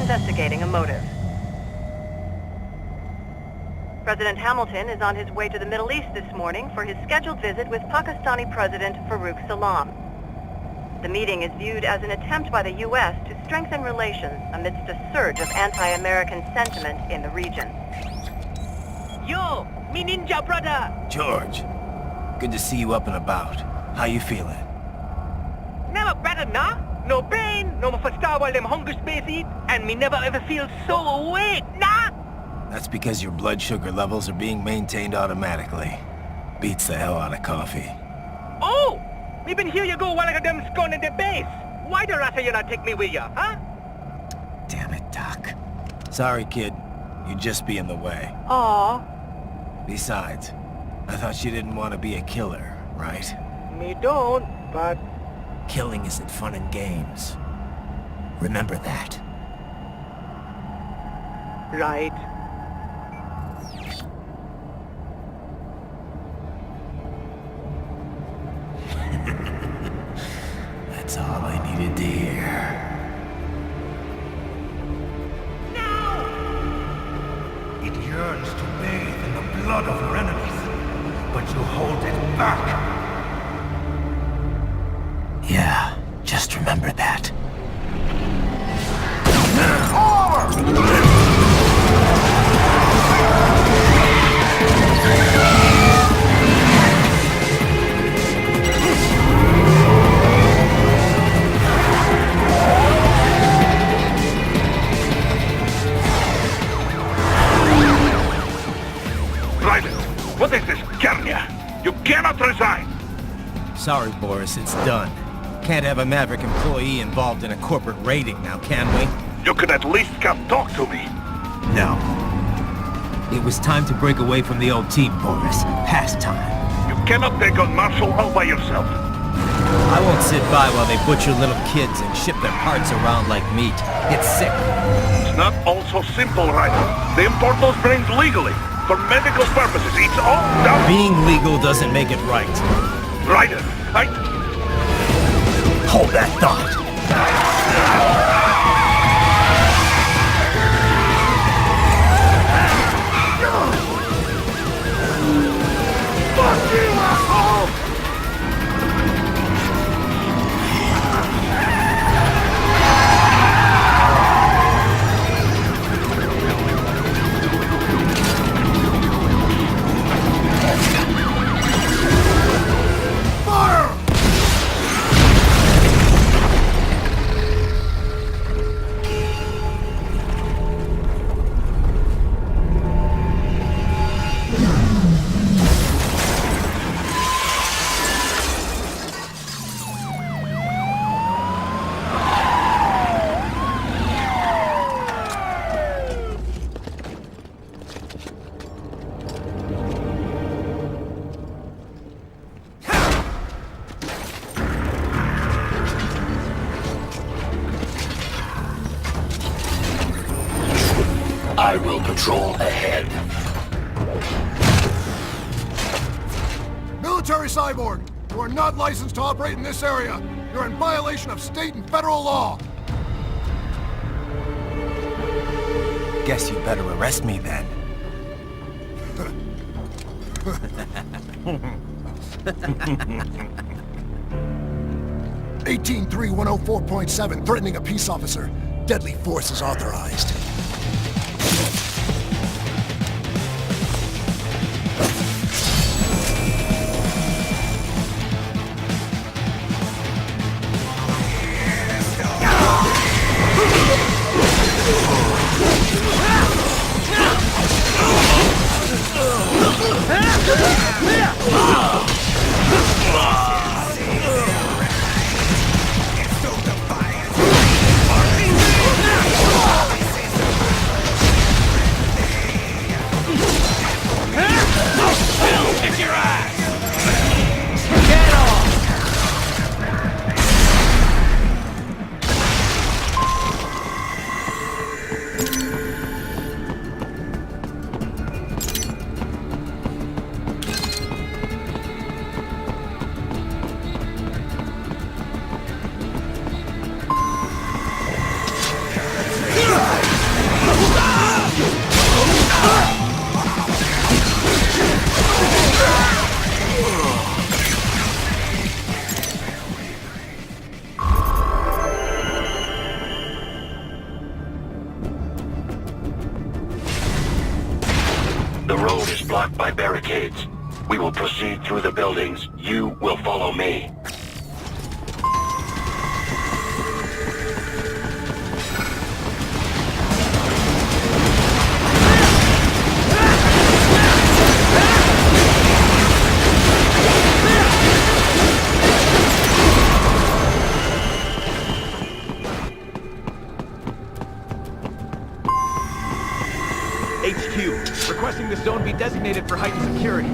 investigating a motive. President Hamilton is on his way to the Middle East this morning for his scheduled visit with Pakistani President Farouk Salam. The meeting is viewed as an attempt by the U.S. to strengthen relations amidst a surge of anti-American sentiment in the region. Yo, me ninja brother! George, good to see you up and about. How you feeling? Never better, nah? No pain, no more fasta while them hunger space eat, and me never ever feel so awake, nah? That's because your blood sugar levels are being maintained automatically. Beats the hell out of coffee. Oh! Me been here you go while I got them scone in the base. Why the rasta you not take me with ya, huh? Damn it, Doc. Sorry, kid. You'd just be in the way. Aw. Besides, I thought you didn't want to be a killer, right? Me don't, but... Killing isn't fun and games. Remember that. Right. That's all I needed to hear. It yearns to bathe in the blood of your enemies, but you hold it back. Yeah, just remember that. What is this, Kernia? You cannot resign! Sorry, Boris, it's done. Can't have a Maverick employee involved in a corporate raiding now, can we? You could at least come talk to me. No. It was time to break away from the old team, Boris. Past time. You cannot take on Marshall all by yourself. I won't sit by while they butcher little kids and ship their parts around like meat. It's sick. It's not all so simple, Ryder. They import those brains legally. For medical purposes, it's all done. Being legal doesn't make it right. Ryder, Hold that thought. Fuck you, asshole! I will patrol ahead. Military cyborg! You are not licensed to operate in this area. You're in violation of state and federal law. Guess you'd better arrest me then. 183-104.7, threatening a peace officer. Deadly force is authorized. blocked by barricades. We will proceed through the buildings. You will follow me. HQ, requesting the zone be designated for heightened security.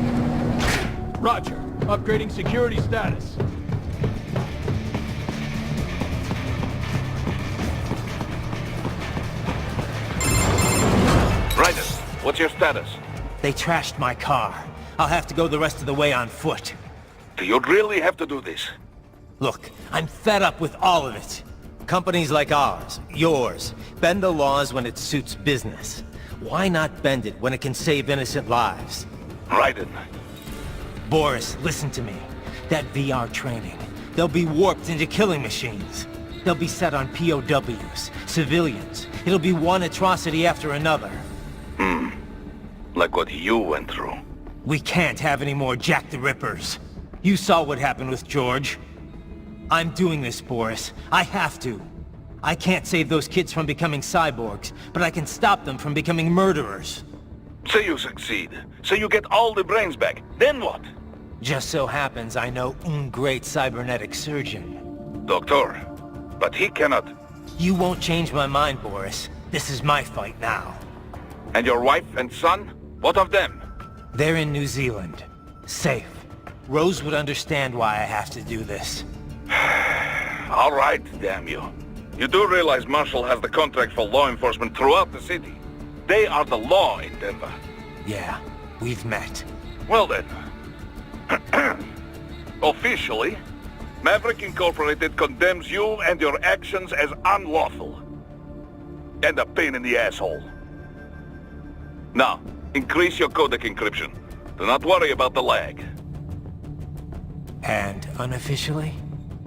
Roger. Upgrading security status. Ryder, what's your status? They trashed my car. I'll have to go the rest of the way on foot. Do you really have to do this? Look, I'm fed up with all of it. Companies like ours, yours, bend the laws when it suits business. Why not bend it when it can save innocent lives? Ryder. Boris, listen to me. That VR training, they'll be warped into killing machines. They'll be set on POWs, civilians. It'll be one atrocity after another. Like what you went through. We can't have any more Jack the Rippers. You saw what happened with George. I'm doing this, Boris. I have to. I can't save those kids from becoming cyborgs, but I can stop them from becoming murderers. Say you succeed. Say you get all the brains back. Then what? Just so happens I know un great cybernetic surgeon. Doctor. But he cannot. You won't change my mind, Boris. This is my fight now. And your wife and son? What of them? They're in New Zealand. Safe. Rose would understand why I have to do this. All right, damn you. You do realize Marshall has the contract for law enforcement throughout the city. They are the law in Denver. Yeah, we've met. Well then. Officially, Maverick Incorporated condemns you and your actions as unlawful. And a pain in the asshole. Now, increase your codec encryption. Do not worry about the lag. And unofficially?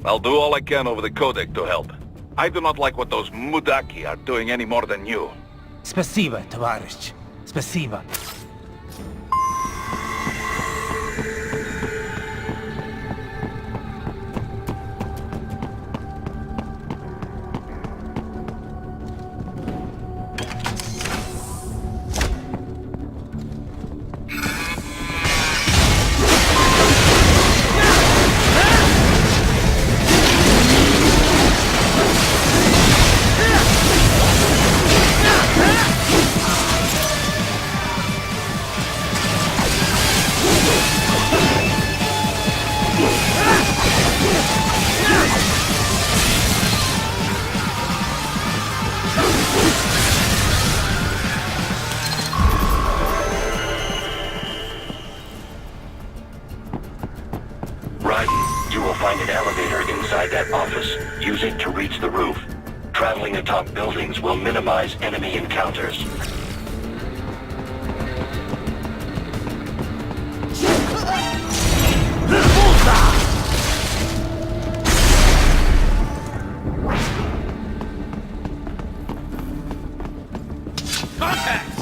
I'll do all I can over the codec to help. I do not like what those Mudaki are doing any more than you. Spasiba, Tavarish. Spasiba. You will find an elevator inside that office. Use it to reach the roof. Traveling atop buildings will minimize enemy encounters. Contact!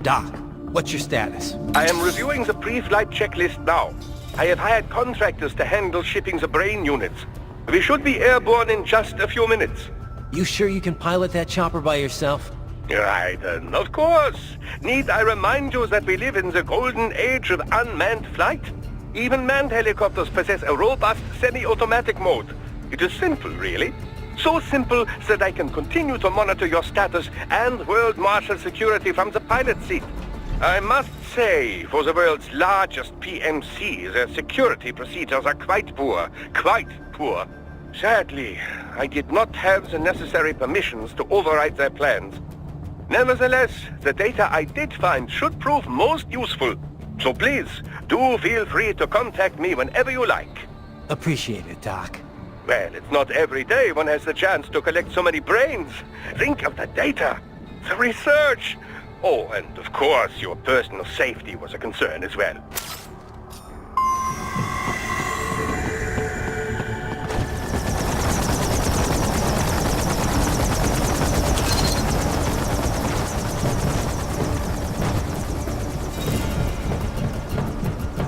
Doc, what's your status? I am reviewing the pre-flight checklist now. I have hired contractors to handle shipping the brain units. We should be airborne in just a few minutes. You sure you can pilot that chopper by yourself? Right, of course. Need I remind you that we live in the golden age of unmanned flight? Even manned helicopters possess a robust semi-automatic mode. It is simple, really. So simple that I can continue to monitor your status and world marshal security from the pilot seat. I must say, for the world's largest PMC, their security procedures are quite poor. Quite poor. Sadly, I did not have the necessary permissions to override their plans. Nevertheless, the data I did find should prove most useful. So please, do feel free to contact me whenever you like. Appreciate it, Doc. Well, it's not every day one has the chance to collect so many brains. Think of the data, the research. Oh, and of course, your personal safety was a concern as well.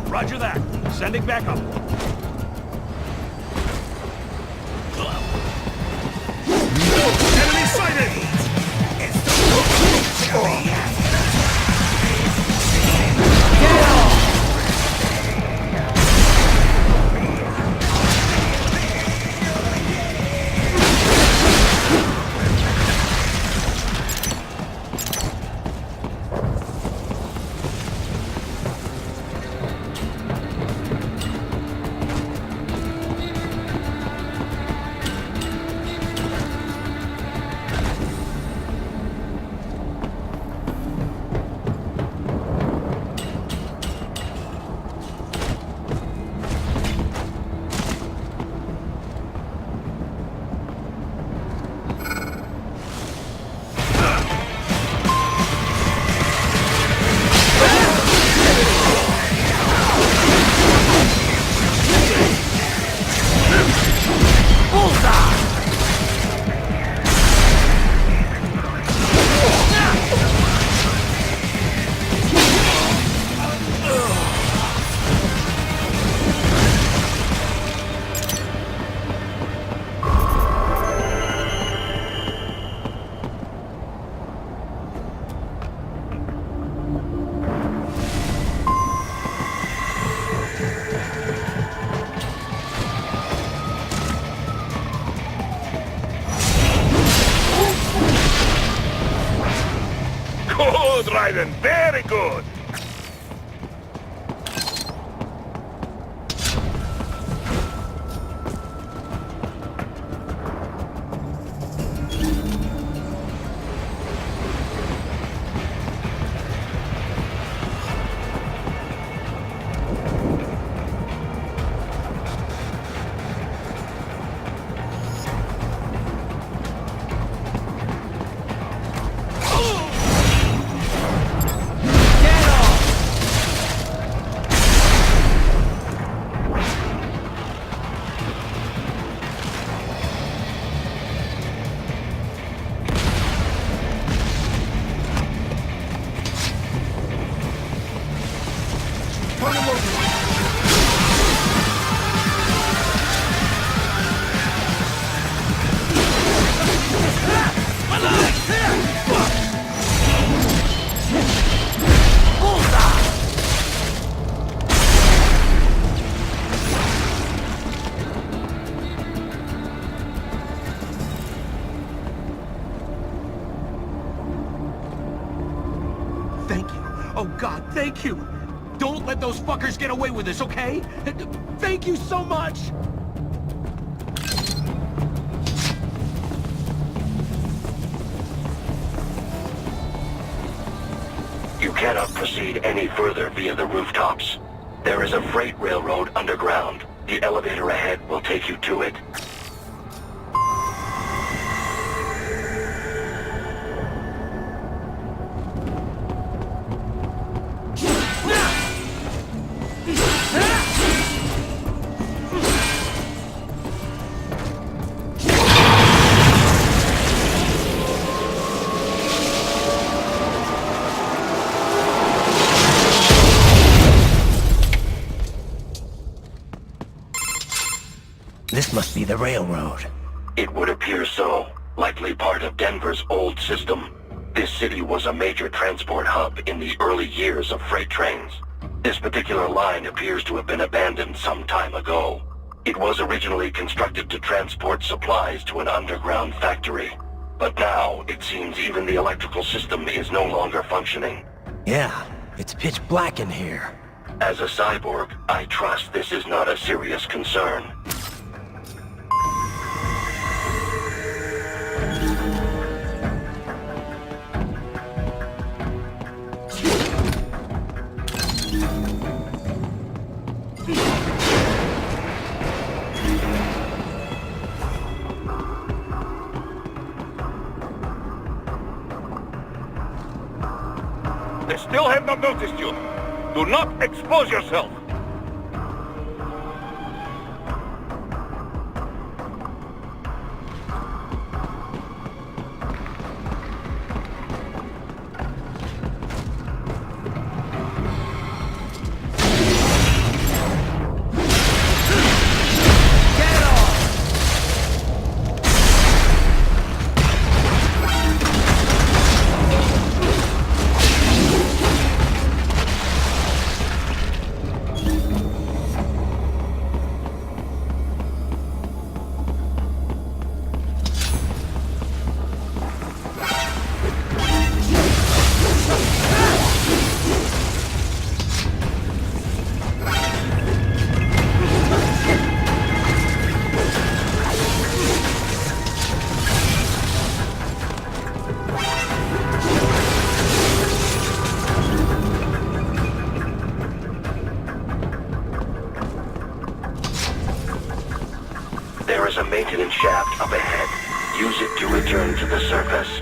Roger that. Sending backup. Enemy sighted! Good, Raiden, very good. Turn him over! Thank you. Oh God, thank you. Don't let those fuckers get away with this, okay? Thank you so much! You cannot proceed any further via the rooftops. There is a freight railroad underground. The elevator ahead will take you to it. This must be the railroad. It would appear so. Likely part of Denver's old system. This city was a major transport hub in the early years of freight trains. This particular line appears to have been abandoned some time ago. It was originally constructed to transport supplies to an underground factory. But now, it seems even the electrical system is no longer functioning. Yeah, it's pitch black in here. As a cyborg, I trust this is not a serious concern. still have not noticed you. Do not expose yourself. There is a maintenance shaft up ahead. Use it to return to the surface.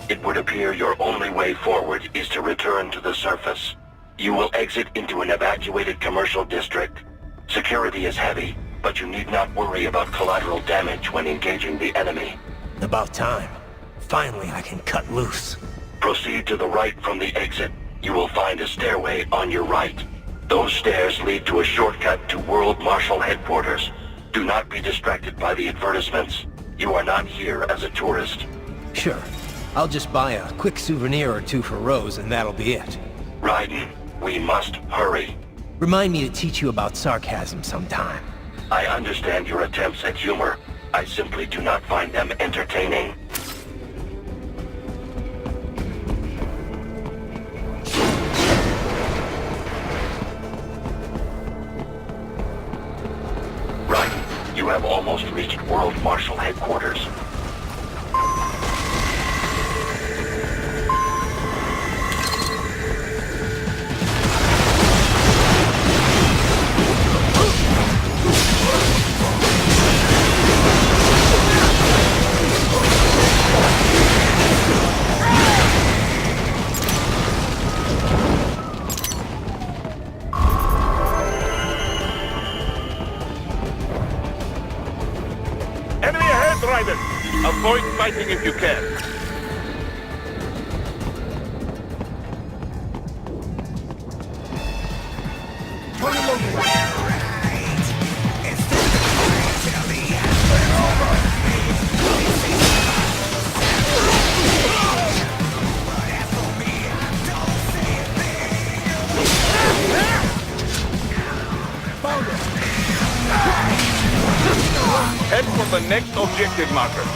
It would appear your only way forward is to return to the surface. You will exit into an evacuated commercial district. Security is heavy, but you need not worry about collateral damage when engaging the enemy. About time. Finally, I can cut loose. Proceed to the right from the exit. You will find a stairway on your right. Those stairs lead to a shortcut to World Marshal Headquarters. Do not be distracted by the advertisements. You are not here as a tourist. Sure. I'll just buy a quick souvenir or two for Rose, and that'll be it. Raiden, we must hurry. Remind me to teach you about sarcasm sometime. I understand your attempts at humor. I simply do not find them entertaining. Raiden, you have almost reached World Marshal Headquarters. Avoid fighting if you can. Turn it local. Head for the next objective marker.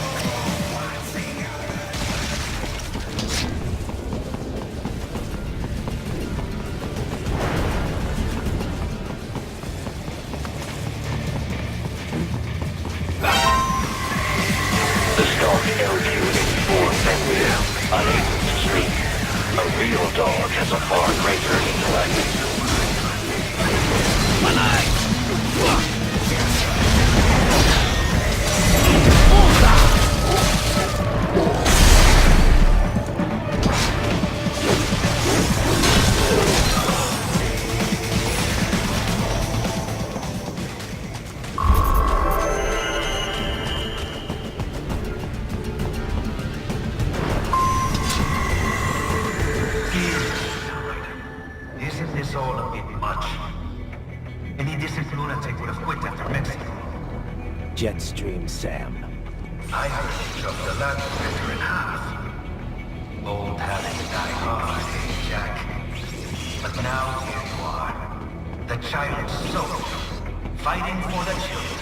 Unable to sleep. A real dog has a far greater intellect. Isn't this all a bit much? Any decent lunatic would have quit after Mexico. Jetstream, Sam. I heard you chopped the last finger in half. Old habits die hard, eh, Jack? But now here you are. the child's soul, fighting for the children.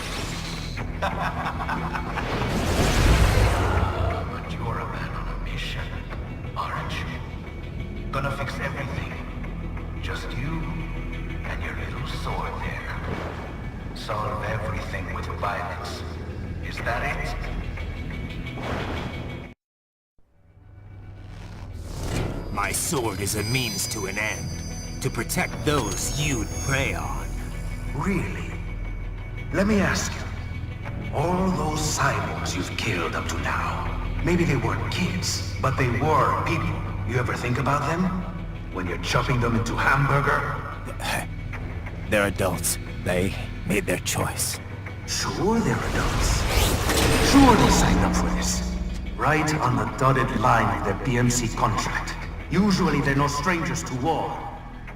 But you're a man on a mission, aren't you? Gonna fix everything. Just you and your little sword there. Solve everything with violence. Is that it? My sword is a means to an end. To protect those you'd prey on. Really? Let me ask you. All those cyborgs you've killed up to now, maybe they weren't kids, but they were people. You ever think about them? When you're chopping them into hamburger? They're adults. They made their choice. Sure they're adults. Sure they signed up for this. Right on the dotted line of their BMC contract. Usually they're no strangers to war.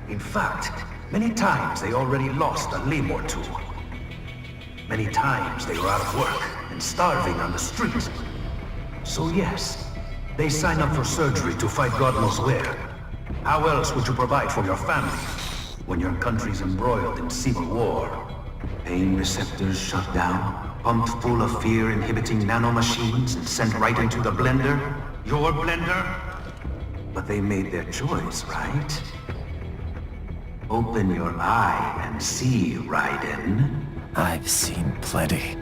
In fact, many times they already lost a limb or two. Many times they were out of work and starving on the streets. So yes, they sign up for surgery to fight God knows where. How else would you provide for your family when your country's embroiled in civil war? Pain receptors shut down, pumped full of fear-inhibiting nanomachines and sent right into the blender? Your blender? But they made their choice, right? Open your eye and see, Raiden. I've seen plenty.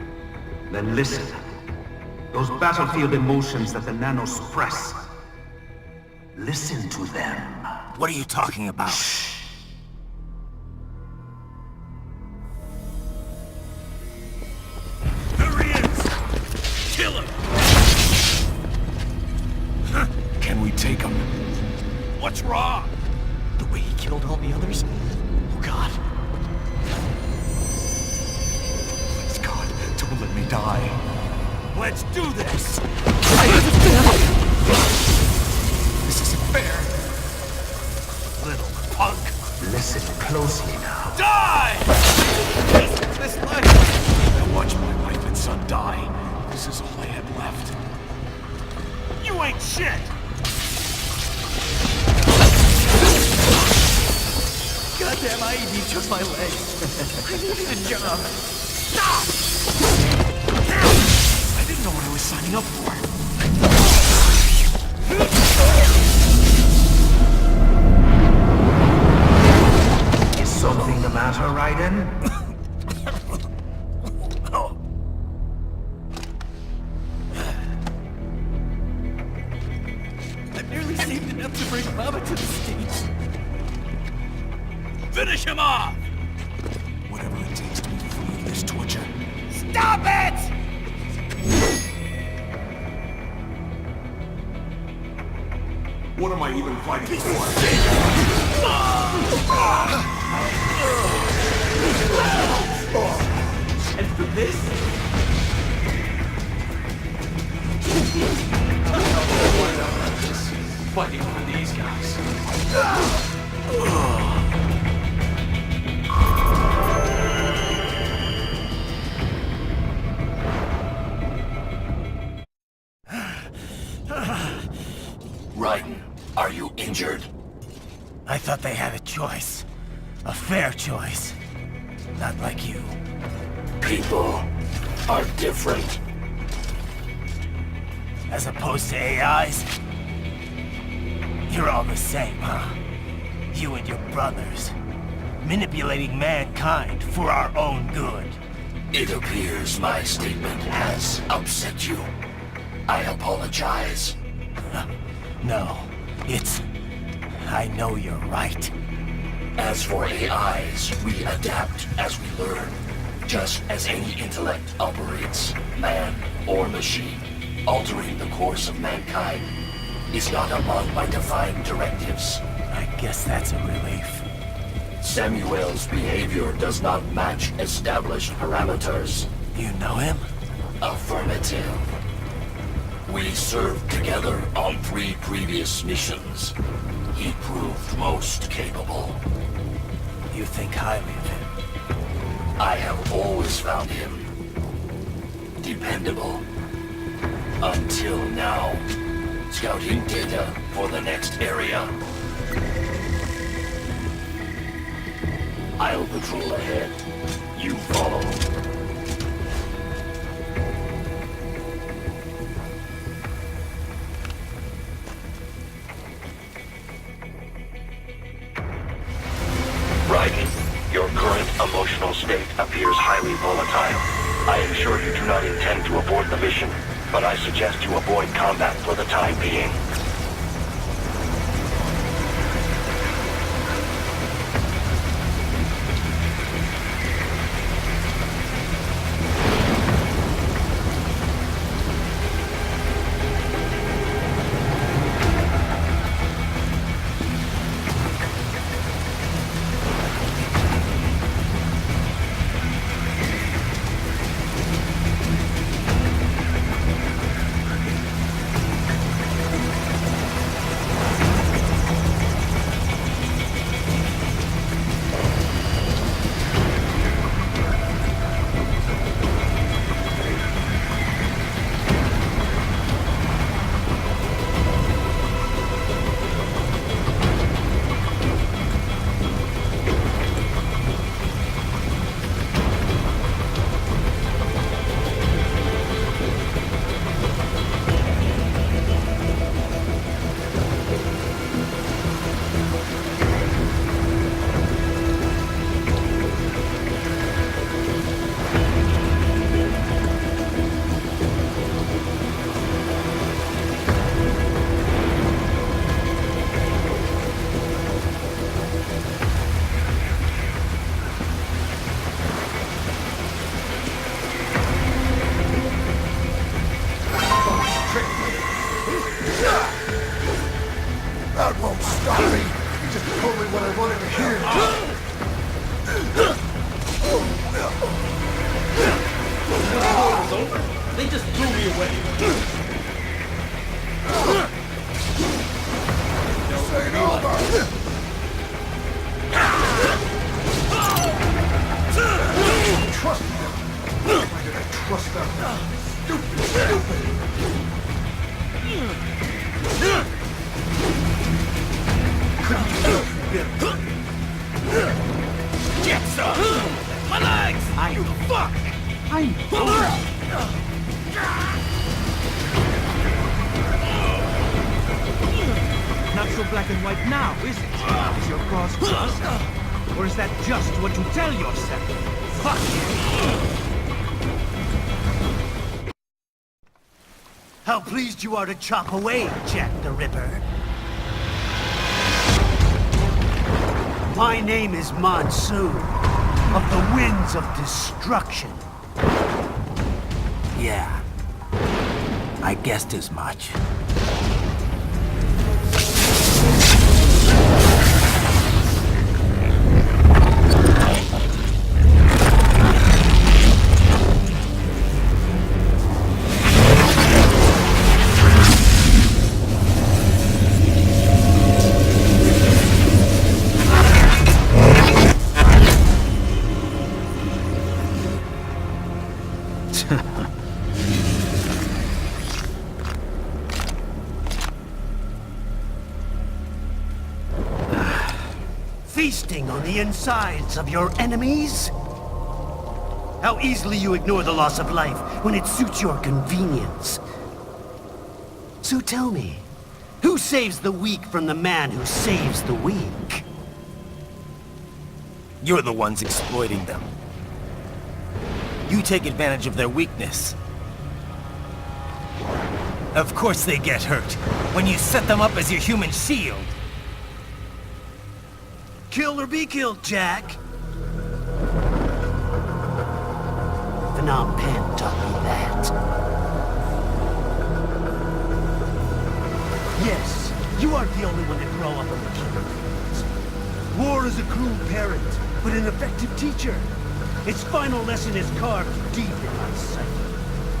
Then listen. Those battlefield emotions that the nanos suppress. Listen to them. What are you talking about? There he is! Kill him! Can we take him? What's wrong? The way he killed all the others? Oh God. Please God, don't let me die. Let's do this! This isn't fair. Little punk. Listen closely now. Die! This life. I watched my wife and son die. This is all I had left. You ain't shit! Goddamn, I need just my legs. I needed a job. Stop! I didn't know what I was signing up for. Is something the matter, Raiden? I barely saved enough to bring Mama to the States. Finish him off! Whatever it takes to be free of this torture. Stop it! What am I even fighting for? And for this? Fighting for these guys. Raiden, are you injured? I thought they had a choice. A fair choice. Not like you. People are different. As opposed to AIs? You're all the same, huh? You and your brothers. Manipulating mankind for our own good. It appears my statement has upset you. I apologize. No, it's... I know you're right. As for AIs, we adapt as we learn. Just as any intellect operates, man or machine. Altering the course of mankind is not among my defined directives. I guess that's a relief. Samuel's behavior does not match established parameters. You know him? Affirmative. We served together on 3 previous missions. He proved most capable. You think highly of him? I have always found him dependable. Until now. Scouting data for the next area. I'll patrol ahead. You follow. Raiden, your current emotional state appears highly volatile. I am sure you do not intend to abort the mission, but I suggest you avoid combat for the time being. That won't stop me. You just told me what I wanted to hear. They just threw me away. This ain't over. Trust them. Why did I trust them? Stupid. Get some! My legs! I'm Not so black and white now, is it? Is your cause just? Or is that just what you tell yourself? Fuck you! How pleased you are to chop away, Jack the Ripper. My name is Monsoon, of the Winds of Destruction. Yeah, I guessed as much. Feasting on the insides of your enemies? How easily you ignore the loss of life when it suits your convenience. So tell me, who saves the weak from the man who saves the weak? You're the ones exploiting them. You take advantage of their weakness. Of course they get hurt when you set them up as your human shield. Kill or be killed, Jack. Phnom Penh taught me that. Yes, you aren't the only one to grow up on the killing fields. War is a cruel parent, but an effective teacher. Its final lesson is carved deep in my psyche.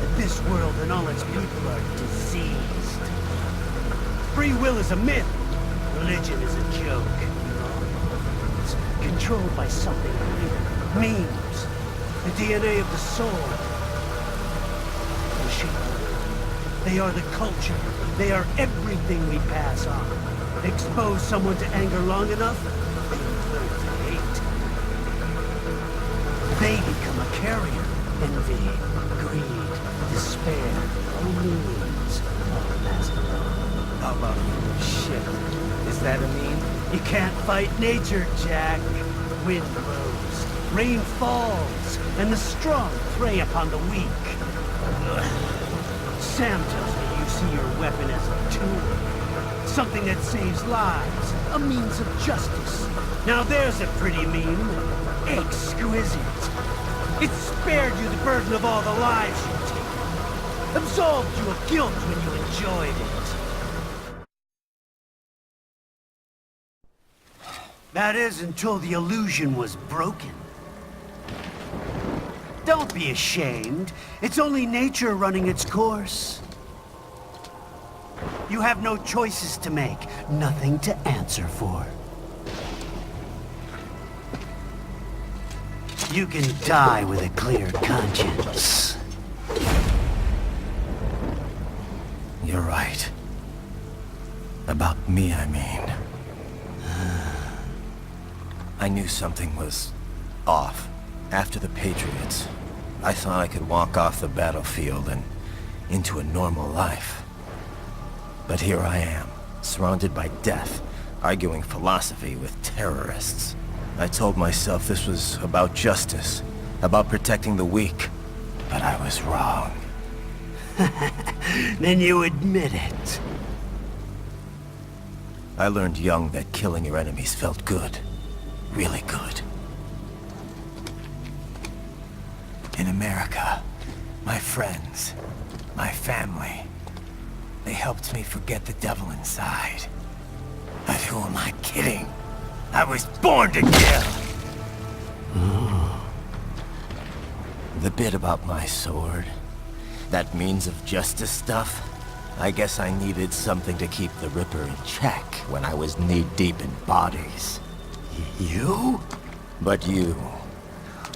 That this world and all its people are diseased. Free will is a myth. Religion is a joke. Controlled by something greater. Memes. The DNA of the soul. The sheep. They are the culture. They are everything we pass on. Expose someone to anger long enough, they learn to hate. they become a carrier. Envy, greed, despair, only means all last alone. How about shit? Is that a meme? You can't fight nature, Jack. Wind blows, rain falls, and the strong prey upon the weak. Sam tells me you see your weapon as a tool. Something that saves lives, a means of justice. Now there's a pretty meme. Exquisite. It spared you the burden of all the lives you take. Absolved you of guilt when you enjoyed it. That is until the illusion was broken. Don't be ashamed. It's only nature running its course. You have no choices to make, nothing to answer for. You can die with a clear conscience. You're right. About me, I mean. I knew something was off. After the Patriots, I thought I could walk off the battlefield and into a normal life. But here I am, surrounded by death, arguing philosophy with terrorists. I told myself this was about justice, about protecting the weak. But I was wrong. Then you admit it. I learned young that killing your enemies felt good. Really good. In America, my friends, my family, they helped me forget the devil inside. But who am I kidding? I was born to kill! The bit about my sword, that means of justice stuff, I guess I needed something to keep the Ripper in check when I was knee-deep in bodies. You? But you,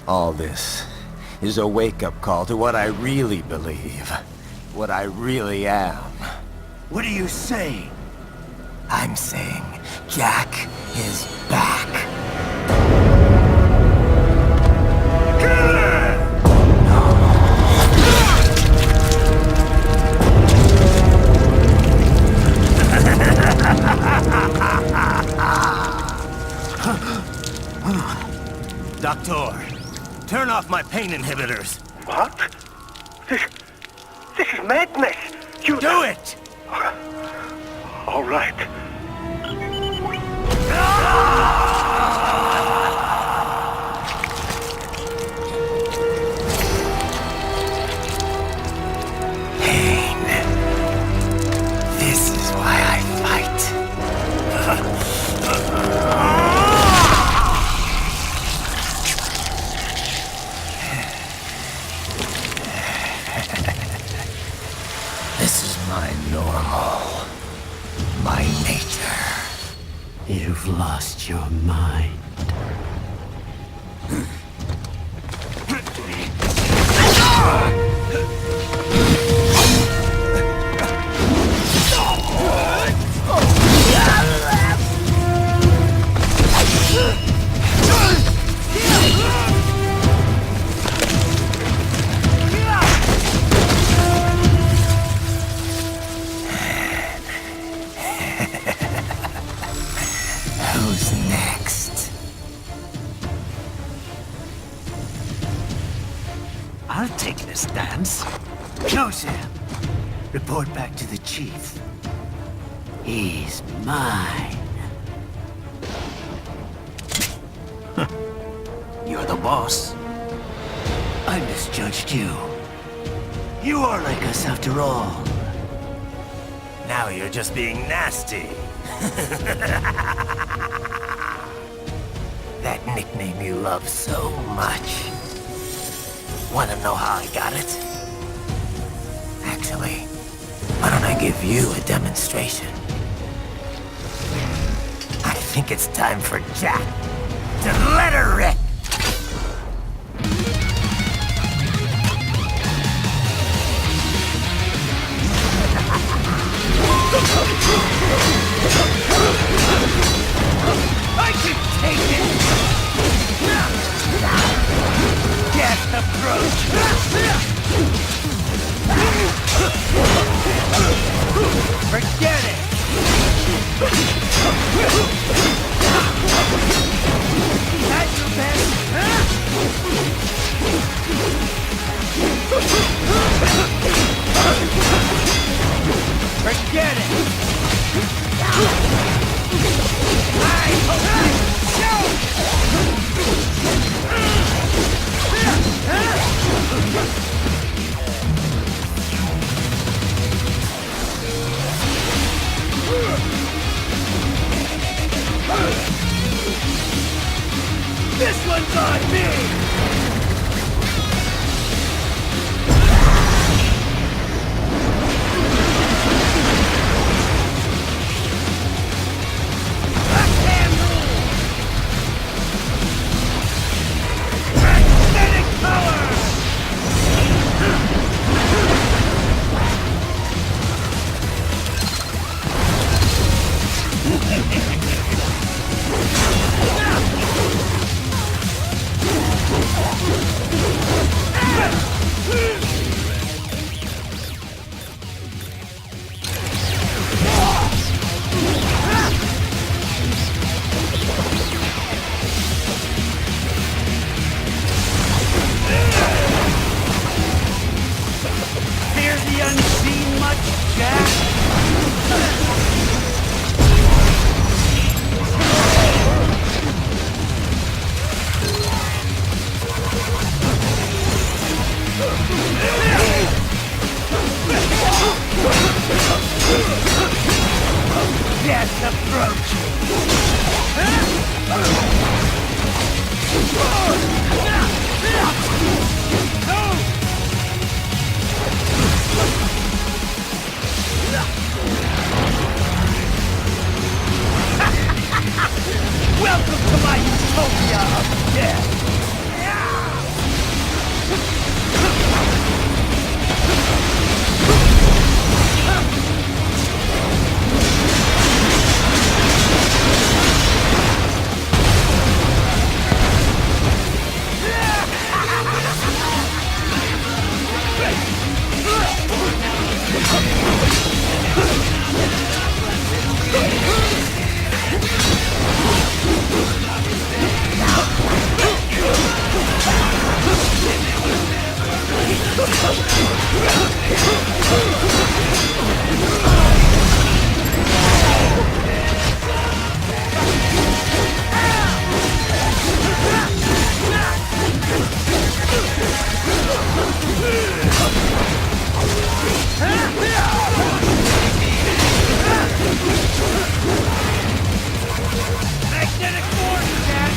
all this, is a wake-up call to what I really believe. What I really am. What are you saying? I'm saying Jack is back. Doctor, turn off my pain inhibitors. What? This is madness. You... Do it! All right. Pain. This is why I fight. This is my normal. My nature. You've lost your mind. Who's next? I'll take this dance. No, Sam. Report back to the chief. He's mine. You're the boss. I misjudged you. You are like us after all. Now you're just being nasty. That nickname you love so much. Wanna know how I got it? Actually, why don't I give you a demonstration? I think it's time for Jack to let her rip! I can take it! Forget it! That's your best, huh? Forget it! This one's on me! Fear the unseen much, Jack? Death approaching! Welcome to my utopia of death! Magnetic force, Jack!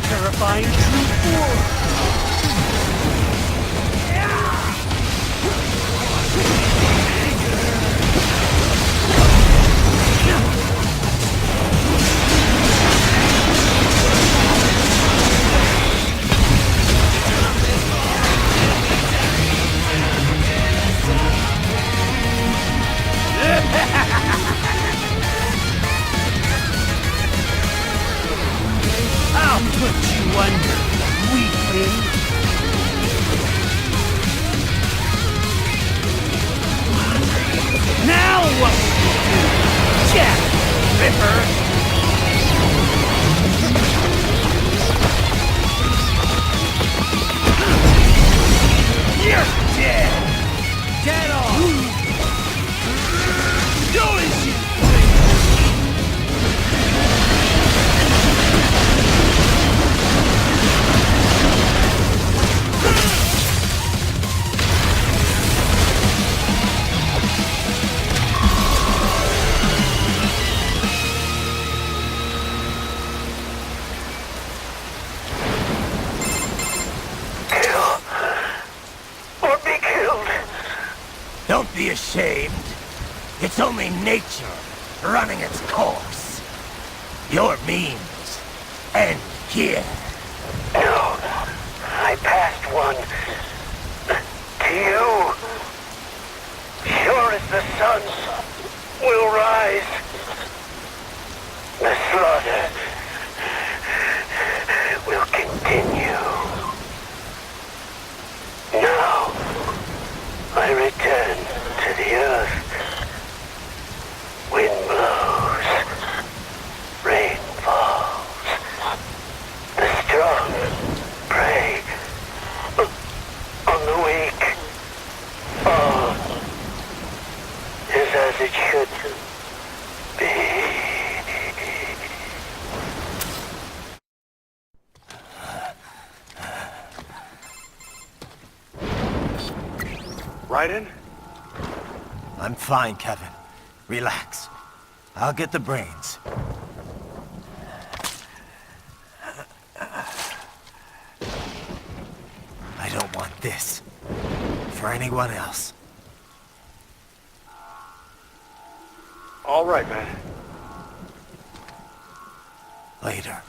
terrifying true form! I'll put you under, weakling! Now what will you do, Jack Ripper? You're dead! Get on! Do as you please! be ashamed. It's only nature running its course. Your means end here. No, I passed one to you. Sure as the sun will rise, the slaughter will continue. Now, I return to the earth. Wind blows, rain falls. The strong prey on the weak. All is as it should be. Raiden? I'm fine, Kevin. Relax. I'll get the brains. I don't want this for anyone else. All right, man. Later.